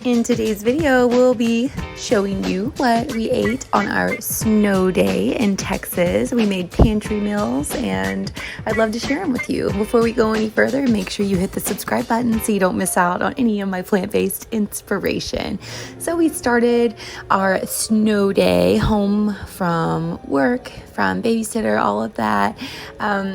In today's video, we'll be showing you what we ate on our snow day in Texas. We made pantry meals and I'd love to share them with you. Before we go any further, make sure you hit the subscribe button so you don't miss out on any of my plant-based inspiration. So we started our snow day home from work, from babysitter, all of that,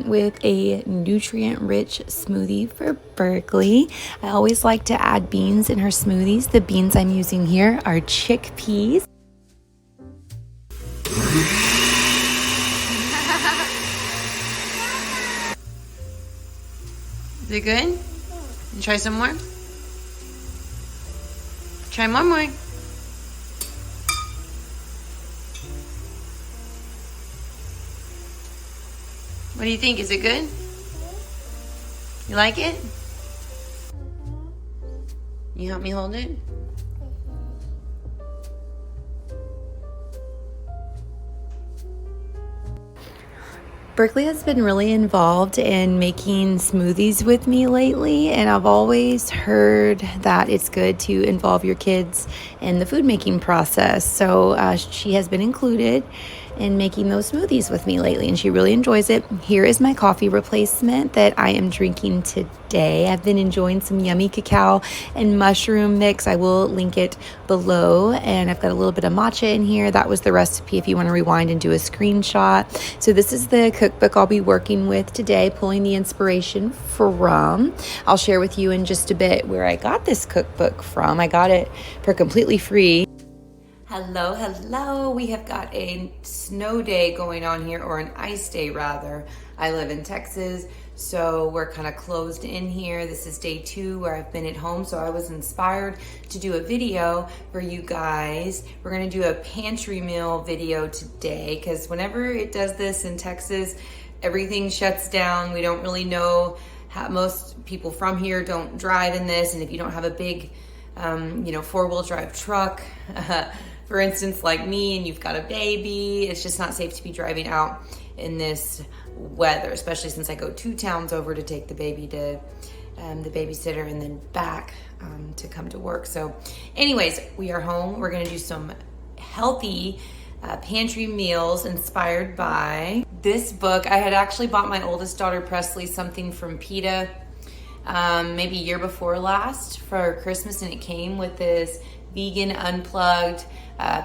with a nutrient-rich smoothie for Berkeley. I always like to add beans in her smoothies. The beans I'm using here are chickpeas. Is it good? You try some more? Try one more. What do you think? Is it good? You like it? You help me hold it? Berkeley has been really involved in making smoothies with me lately, and I've always heard that it's good to involve your kids in the food making process. So she has been included in making those smoothies with me lately, and she really enjoys it. Here is my coffee replacement that I am drinking today. I've been enjoying some yummy cacao and mushroom mix. I will link it below, and I've got a little bit of matcha in here. That was the recipe if you want to rewind and do a screenshot. So this is the cookbook I'll be working with today, pulling the inspiration from. I'll share with you in just a bit where I got this cookbook from. I got it for completely free. Hello, hello. We have got a snow day going on here, or an ice day rather. I live in Texas, so we're kind of closed in here. This is day 2 where I've been at home, so I was inspired to do a video for you guys. We're gonna do a pantry meal video today, because whenever it does this in Texas, everything shuts down. We don't really know how, most people from here don't drive in this, and if you don't have a big, 4-wheel drive truck, for instance, like me, and you've got a baby, it's just not safe to be driving out in this weather, especially since I go 2 towns over to take the baby to the babysitter and then back to come to work. So anyways, we are home. We're gonna do some healthy pantry meals inspired by this book. I had actually bought my oldest daughter Presley something from PETA maybe a year before last for Christmas, and it came with this vegan unplugged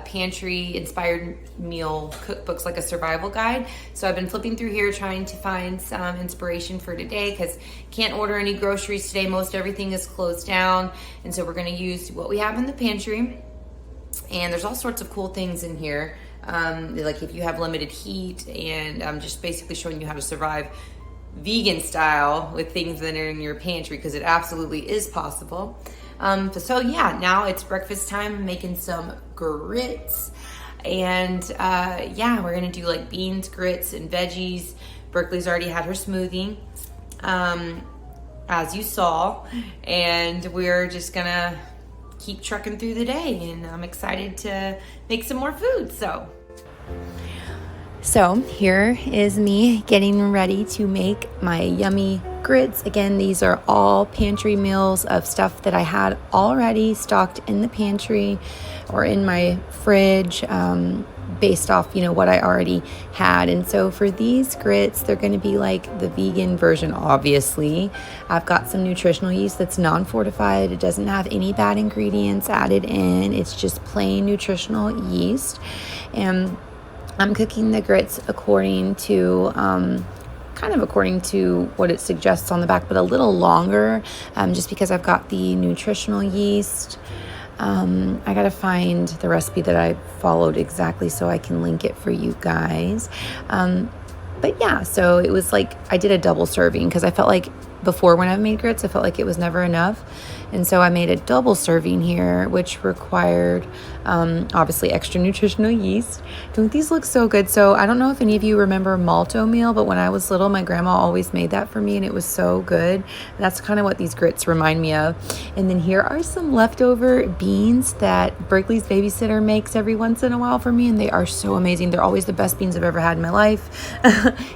pantry inspired meal cookbooks, like a survival guide. So I've been flipping through here trying to find some inspiration for today, because can't order any groceries today. Most everything is closed down, and so we're going to use what we have in the pantry. And there's all sorts of cool things in here, like if you have limited heat, and I'm just basically showing you how to survive vegan style with things that are in your pantry, because it absolutely is possible. So yeah, now it's breakfast time. I'm making some grits, and we're gonna do like beans, grits, and veggies. Berkeley's already had her smoothie, as you saw, and we're just gonna keep trucking through the day, and I'm excited to make some more food. So here is me getting ready to make my yummy grits. Again, these are all pantry meals of stuff that I had already stocked in the pantry or in my fridge, based off, what I already had. And so for these grits, they're going to be like the vegan version, obviously. I've got some nutritional yeast that's non-fortified. It doesn't have any bad ingredients added in. It's just plain nutritional yeast. And I'm cooking the grits according to what it suggests on the back, but a little longer, just because I've got the nutritional yeast. I gotta find the recipe that I followed exactly so I can link it for you guys. But yeah, so it was like I did a double serving, because I felt like before, when I've made grits, I felt like it was never enough. And so I made a double serving here, which required obviously extra nutritional yeast. Don't these look so good? So I don't know if any of you remember malt oatmeal, but when I was little, my grandma always made that for me, and it was so good. That's kind of what these grits remind me of. And then here are some leftover beans that Berkeley's babysitter makes every once in a while for me, and they are so amazing. They're always the best beans I've ever had in my life.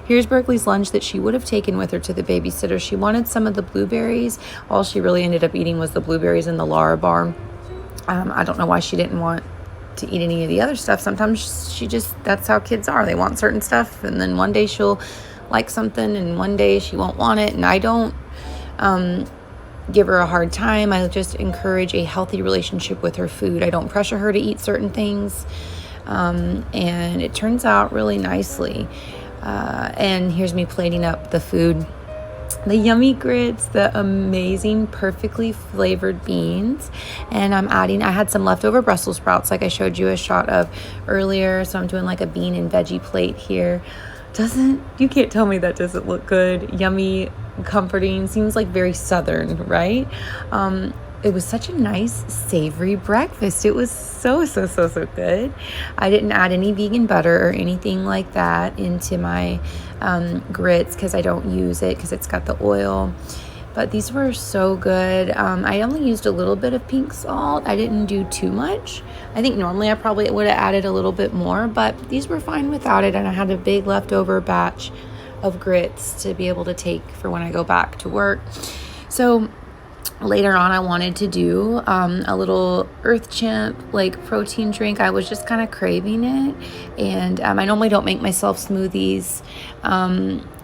Here's Berkeley's lunch that she would have taken with her to the babysitter. She wanted some of the blueberries. All she really ended up eating was the blueberries in the Lara bar. I don't know why she didn't want to eat any of the other stuff. Sometimes that's how kids are. They want certain stuff, and then one day she'll like something and one day she won't want it. And I don't give her a hard time. I just encourage a healthy relationship with her food. I don't pressure her to eat certain things, and it turns out really nicely. And here's me plating up the food. The yummy grits, the amazing, perfectly flavored beans. And I had some leftover Brussels sprouts like I showed you a shot of earlier. So I'm doing like a bean and veggie plate here. You can't tell me that doesn't look good. Yummy, comforting, seems like very Southern, right? It was such a nice savory breakfast. It was so good. I didn't add any vegan butter or anything like that into my grits because I don't use it because it's got the oil. But these were so good. I only used a little bit of pink salt. I didn't do too much. I think normally I probably would have added a little bit more, but these were fine without it. And I had a big leftover batch of grits to be able to take for when I go back to work. So later on, I wanted to do a little Earth Chimp like protein drink. I was just kind of craving it, and I normally don't make myself smoothies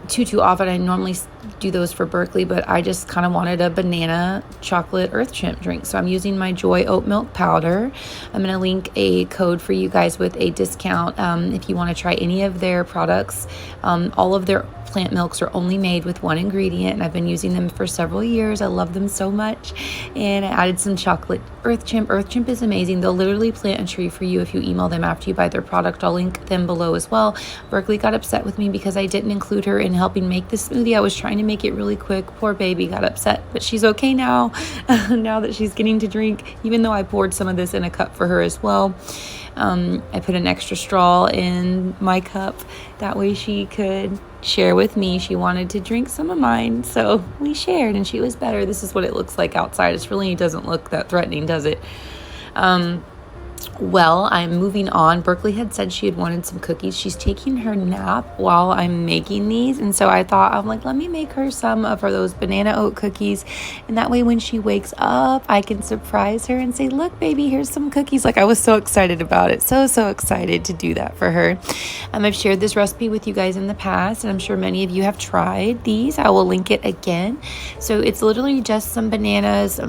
too often. I normally do those for Berkeley, but I just kind of wanted a banana chocolate Earth Chimp drink. So I'm using my Joy oat milk powder. I'm going to link a code for you guys with a discount if you want to try any of their products. All of their plant milks are only made with one ingredient, and I've been using them for several years. I love them so much. And I added some chocolate Earth Chimp. Earth Chimp is amazing. They'll literally plant a tree for you if you email them after you buy their product. I'll link them below as well. Berkeley got upset with me because I didn't include her in helping make the smoothie. I was trying to make it really quick. Poor baby got upset, but she's okay now. Now that she's getting to drink, even though I poured some of this in a cup for her as well. I put an extra straw in my cup. That way she could share with me. She wanted to drink some of mine, so we shared, and she was better. This is what it looks like outside. It doesn't look that threatening, does it? Well, I'm moving on. Berkeley had said she had wanted some cookies. She's taking her nap while I'm making these, and so I'm like, let me make her some of those banana oat cookies, and that way when she wakes up, I can surprise her and say, look, baby, here's some cookies. Like, I was so excited about it. So excited to do that for her. I've shared this recipe with you guys in the past, and I'm sure many of you have tried these. I will link it again. So it's literally just some bananas,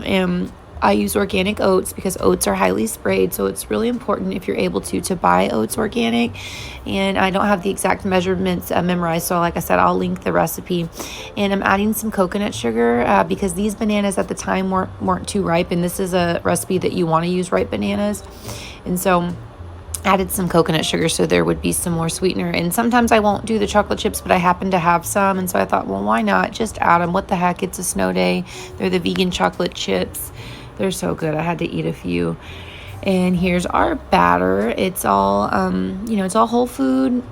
I use organic oats because oats are highly sprayed, so it's really important if you're able to buy oats organic. And I don't have the exact measurements memorized, so like I said, I'll link the recipe. And I'm adding some coconut sugar because these bananas at the time weren't too ripe, and this is a recipe that you want to use ripe bananas. And so added some coconut sugar so there would be some more sweetener. And sometimes I won't do the chocolate chips, but I happen to have some, and so I thought, well, why not just add them? What the heck, it's a snow day. They're the vegan chocolate chips. They're so good. I had to eat a few. And here's our batter. It's all it's all whole food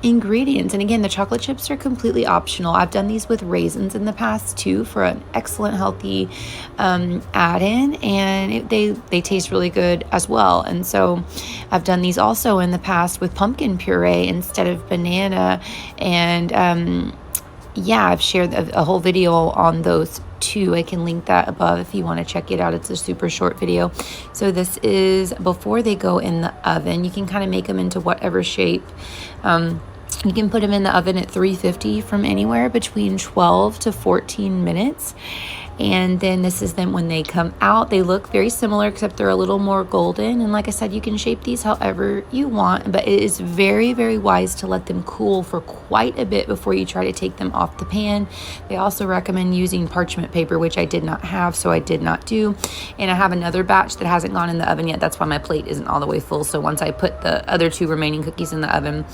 ingredients. And again, the chocolate chips are completely optional. I've done these with raisins in the past too for an excellent healthy add-in, and they taste really good as well. And so I've done these also in the past with pumpkin puree instead of banana. And I've shared a whole video on those too. I can link that above if you want to check it out. It's a super short video. So this is before they go in the oven. You can kind of make them into whatever shape. You can put them in the oven at 350 from anywhere between 12 to 14 minutes. And then this is them when they come out. They look very similar, except they're a little more golden. And like I said, you can shape these however you want, but it is very, very wise to let them cool for quite a bit before you try to take them off the pan. They also recommend using parchment paper, which I did not have, so I did not do. And I have another batch that hasn't gone in the oven yet. That's why my plate isn't all the way full. So once I put the other 2 remaining cookies in the oven,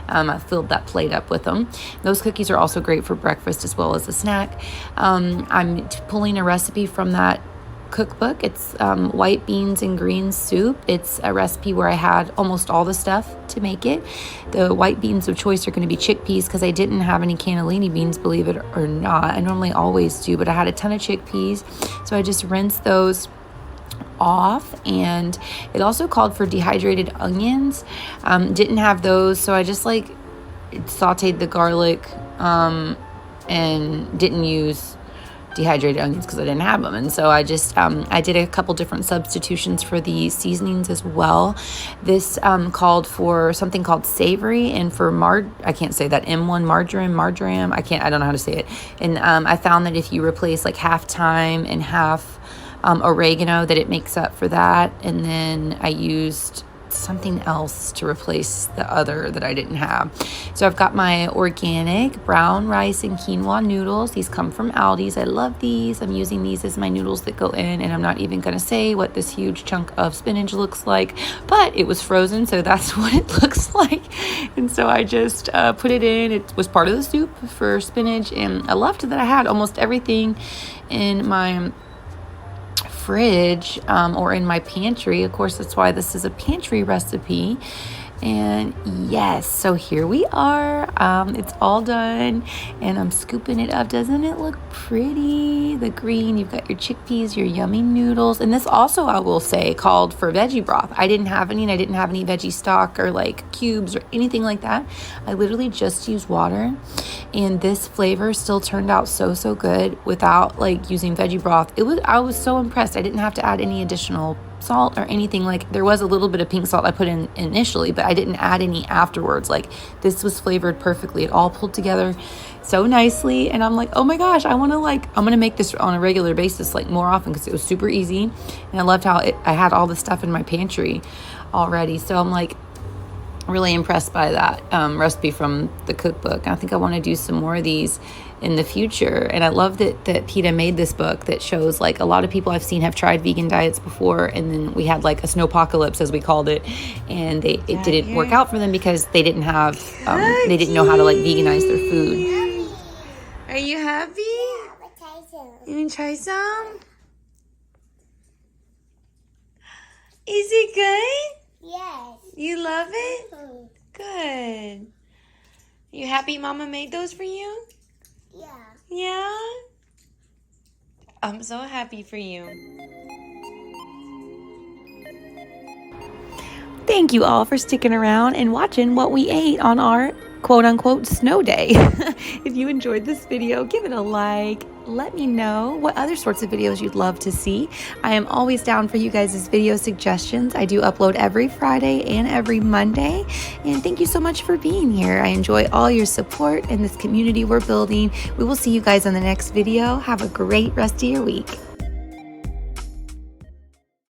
I filled that plate up with them. Those cookies are also great for breakfast as well as a snack. I'm pulling a recipe from that cookbook. It's white beans and greens soup. It's a recipe where I had almost all the stuff to make it. The white beans of choice are going to be chickpeas because I didn't have any cannellini beans, believe it or not. I normally always do, but I had a ton of chickpeas, so I just rinsed those off. And it also called for dehydrated onions. Didn't have those, so I just sauteed the garlic and didn't use dehydrated onions because I didn't have them. And so I just, I did a couple different substitutions for the seasonings as well. This called for something called savory, and for I can't say that, M1, marjoram, I don't know how to say it. And I found that if you replace like half thyme and half oregano, that it makes up for that. And then I used something else to replace the other that I didn't have. So I've got my organic brown rice and quinoa noodles. These come from Aldi's. I love these. I'm using these as my noodles that go in, and I'm not even going to say what this huge chunk of spinach looks like, but it was frozen, so that's what it looks like. And so I just put it in. It was part of the soup for spinach, and I loved that I had almost everything in my fridge or in my pantry. Of course, that's why this is a pantry recipe. And yes, so here we are. It's all done, and I'm scooping it up. Doesn't it look pretty? The green, you've got your chickpeas, your yummy noodles. And this also, I will say, called for veggie broth. I didn't have any, and I didn't have any veggie stock or like cubes or anything like that. I literally just used water, and this flavor still turned out so good without like using veggie broth. I was so impressed. I didn't have to add any additional salt or anything. Like, there was a little bit of pink salt I put in initially, but I didn't add any afterwards. Like, this was flavored perfectly. It all pulled together so nicely, and I'm like, oh my gosh, I'm gonna make this on a regular basis, like more often, because it was super easy, and I loved how I had all the stuff in my pantry already. So I'm like really impressed by that recipe from the cookbook. I think I want to do some more of these in the future. And I love that PETA made this book that shows, like, a lot of people I've seen have tried vegan diets before, and then we had like a snowpocalypse, as we called it, and it didn't work out for them because they didn't have they didn't know how to like veganize their food. Are you happy? Yeah, I'll try some. You want to try some? Is it good? Yes. You love it? Mm-hmm. Good. You happy Mama made those for you? Yeah. Yeah? I'm so happy for you. Thank you all for sticking around and watching what we ate on our quote-unquote snow day. If you enjoyed this video, give it a like. Let me know what other sorts of videos you'd love to see. I am always down for you guys' video suggestions. I do upload every Friday and every Monday. And thank you so much for being here. I enjoy all your support and this community we're building. We will see you guys on the next video. Have a great rest of your week.